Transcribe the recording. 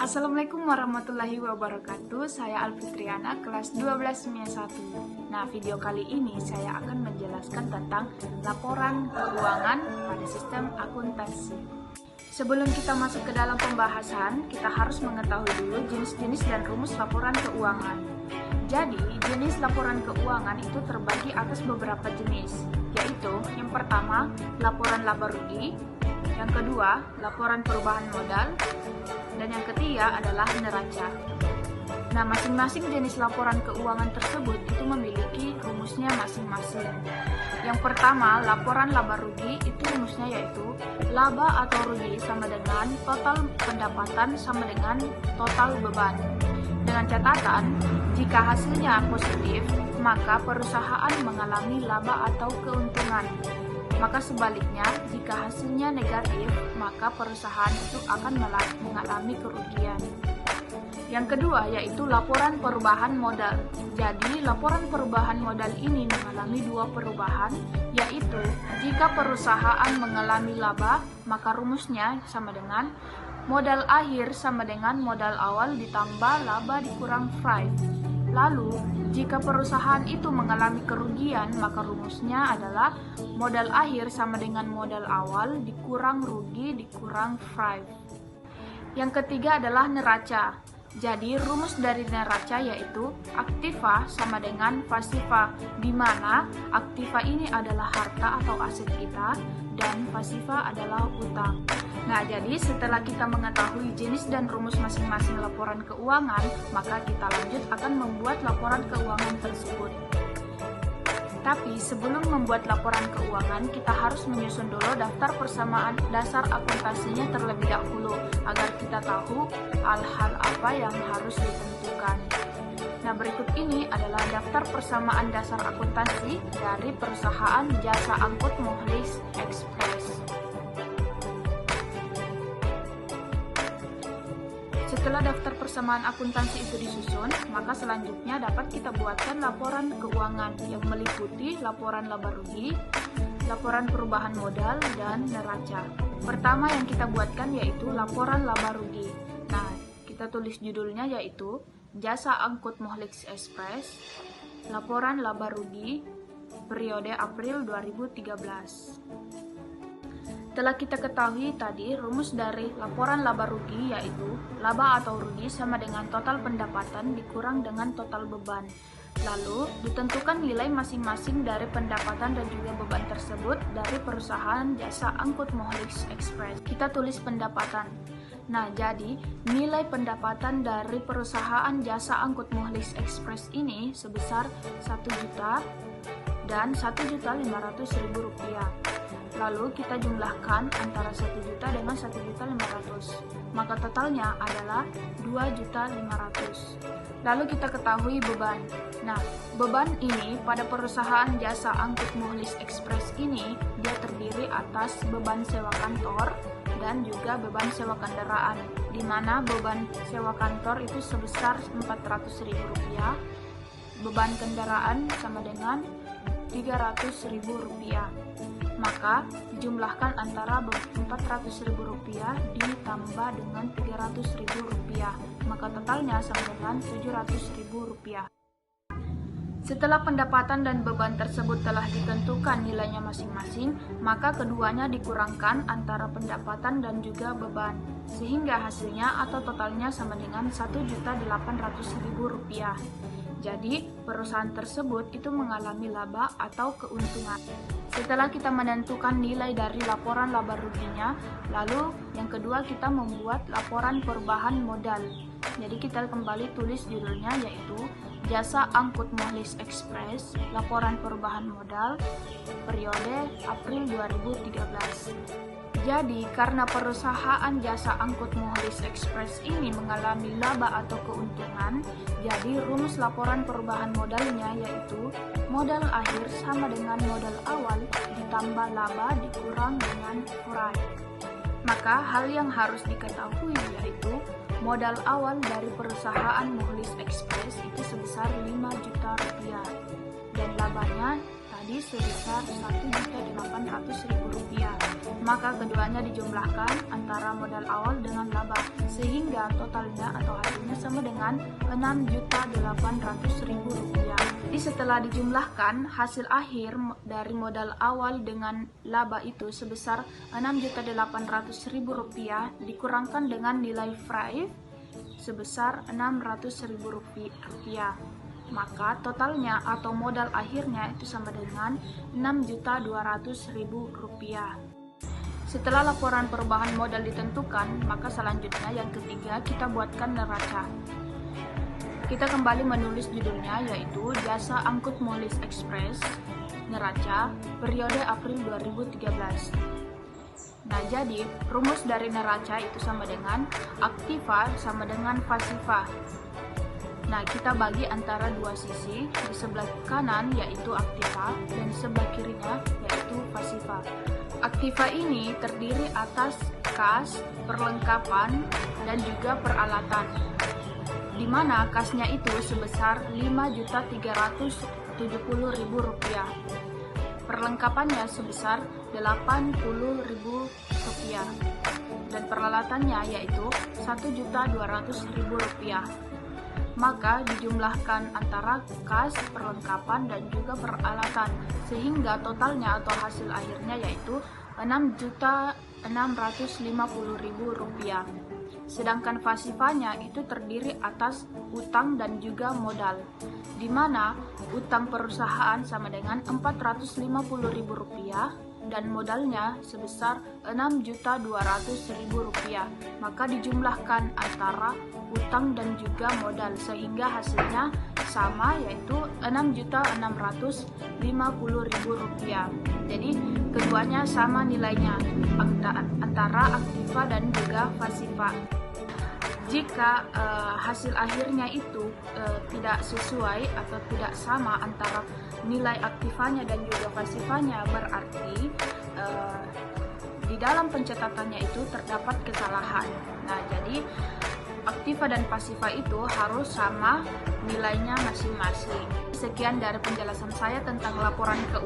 Assalamualaikum warahmatullahi wabarakatuh. Saya Alfitriana, kelas 12 semester 1. Nah, video kali ini saya akan menjelaskan tentang laporan keuangan pada sistem akuntansi. Sebelum kita masuk ke dalam pembahasan, kita harus mengetahui dulu jenis-jenis dan rumus laporan keuangan. Jadi, jenis laporan keuangan itu terbagi atas beberapa jenis, yaitu yang pertama, laporan laba rugi, yang kedua, laporan perubahan modal, dan yang ketiga adalah neraca. Nah, masing-masing jenis laporan keuangan tersebut itu memiliki rumusnya masing-masing. Yang pertama, laporan laba rugi itu rumusnya yaitu laba atau rugi sama dengan total pendapatan sama dengan total beban. Dengan catatan, jika hasilnya positif, maka perusahaan mengalami laba atau keuntungan. Maka sebaliknya, jika hasilnya negatif, maka perusahaan itu akan mengalami kerugian. Yang kedua yaitu laporan perubahan modal. Jadi, laporan perubahan modal ini mengalami dua perubahan, yaitu jika perusahaan mengalami laba, maka rumusnya sama dengan modal akhir sama dengan modal awal ditambah laba dikurang price. Lalu, jika perusahaan itu mengalami kerugian, maka rumusnya adalah modal akhir sama dengan modal awal dikurang rugi dikurang price. Yang ketiga adalah neraca. Jadi, rumus dari neraca yaitu aktiva sama dengan pasiva, di mana aktiva ini adalah harta atau aset kita dan pasiva adalah utang. Nah, jadi setelah kita mengetahui jenis dan rumus masing-masing laporan keuangan, maka kita lanjut akan membuat laporan keuangan tersebut. Tapi sebelum membuat laporan keuangan, kita harus menyusun dulu daftar persamaan dasar akuntansinya terlebih dahulu, agar kita tahu hal-hal apa yang harus ditentukan. Nah, berikut ini adalah daftar persamaan dasar akuntansi dari perusahaan jasa angkut Muhlis Express. Setelah daftar persamaan akuntansi itu disusun, maka selanjutnya dapat kita buatkan laporan keuangan yang meliputi laporan laba rugi, laporan perubahan modal, dan neraca. Pertama yang kita buatkan yaitu laporan laba rugi. Nah, kita tulis judulnya yaitu Jasa Angkut Muhlis Express, laporan laba rugi periode April 2013. Setelah kita ketahui tadi rumus dari laporan laba rugi yaitu laba atau rugi sama dengan total pendapatan dikurang dengan total beban. Lalu ditentukan nilai masing-masing dari pendapatan dan juga beban tersebut dari perusahaan jasa angkut Muhlis Express. Kita tulis pendapatan. Nah, jadi nilai pendapatan dari perusahaan jasa angkut Muhlis Express ini sebesar 1 juta dan 1.500.000 rupiah. Lalu kita jumlahkan antara 1 juta dengan 1.500.000, maka totalnya adalah 2.500.000. Lalu kita ketahui beban. Nah, beban ini pada perusahaan jasa angkut Muhlis Express ini dia terdiri atas beban sewa kantor dan juga beban sewa kendaraan, di mana beban sewa kantor itu sebesar 400.000 rupiah, beban kendaraan sama dengan 300.000 rupiah. Maka dijumlahkan antara 400.000 rupiah ditambah dengan 300.000 rupiah, maka totalnya sama dengan 700.000 rupiah. Setelah pendapatan dan beban tersebut telah ditentukan nilainya masing-masing, maka keduanya dikurangkan antara pendapatan dan juga beban, sehingga hasilnya atau totalnya sama dengan 1.800.000 rupiah. Jadi, perusahaan tersebut itu mengalami laba atau keuntungan. Setelah kita menentukan nilai dari laporan laba ruginya, lalu yang kedua kita membuat laporan perubahan modal. Jadi kita kembali tulis judulnya yaitu Jasa Angkut Muhlis Express, laporan perubahan modal periode April 2013. Jadi, karena perusahaan jasa angkut Muhlis Express ini mengalami laba atau keuntungan, jadi rumus laporan perubahan modalnya yaitu modal akhir sama dengan modal awal ditambah laba dikurang dengan price. Maka hal yang harus diketahui yaitu modal awal dari perusahaan Muhlis Express itu sebesar 5 juta rupiah dan labanya tadi sebesar 1.800.000 rupiah. maka keduanya dijumlahkan antara modal awal dengan laba, sehingga totalnya atau hasilnya sama dengan Rp6.800.000. Jadi setelah dijumlahkan, hasil akhir dari modal awal dengan laba itu sebesar Rp6.800.000 dikurangkan dengan nilai FRAIF sebesar Rp600.000. Maka totalnya atau modal akhirnya itu sama dengan Rp6.200.000. Setelah laporan perubahan modal ditentukan, maka selanjutnya yang ketiga kita buatkan neraca. Kita kembali menulis judulnya, yaitu Jasa Angkut Molis Express Neraca periode April 2013. Nah, jadi rumus dari neraca itu sama dengan aktiva sama dengan pasiva. Nah, kita bagi antara dua sisi, di sebelah kanan yaitu aktiva dan sebelah kirinya yaitu pasiva. Aktiva ini terdiri atas kas, perlengkapan, dan juga peralatan, di mana kasnya itu sebesar Rp5.370.000, perlengkapannya sebesar Rp80.000, dan peralatannya yaitu Rp1.200.000. Maka dijumlahkan antara kas, perlengkapan, dan juga peralatan, sehingga totalnya atau hasil akhirnya yaitu Rp6.650.000. Sedangkan pasifanya itu terdiri atas utang dan juga modal, di mana utang perusahaan sama dengan Rp450.000 dan modalnya sebesar Rp6.200.000. Maka dijumlahkan antara utang dan juga modal, sehingga hasilnya sama, yaitu Rp6.650.000. Jadi keduanya sama nilainya antara aktiva dan juga pasiva. Jika hasil akhirnya itu tidak sesuai atau tidak sama antara nilai aktivanya dan juga pasifanya, berarti di dalam pencatatannya itu terdapat kesalahan. Nah, jadi aktiva dan pasiva itu harus sama nilainya masing-masing. Sekian dari penjelasan saya tentang laporan keuangan.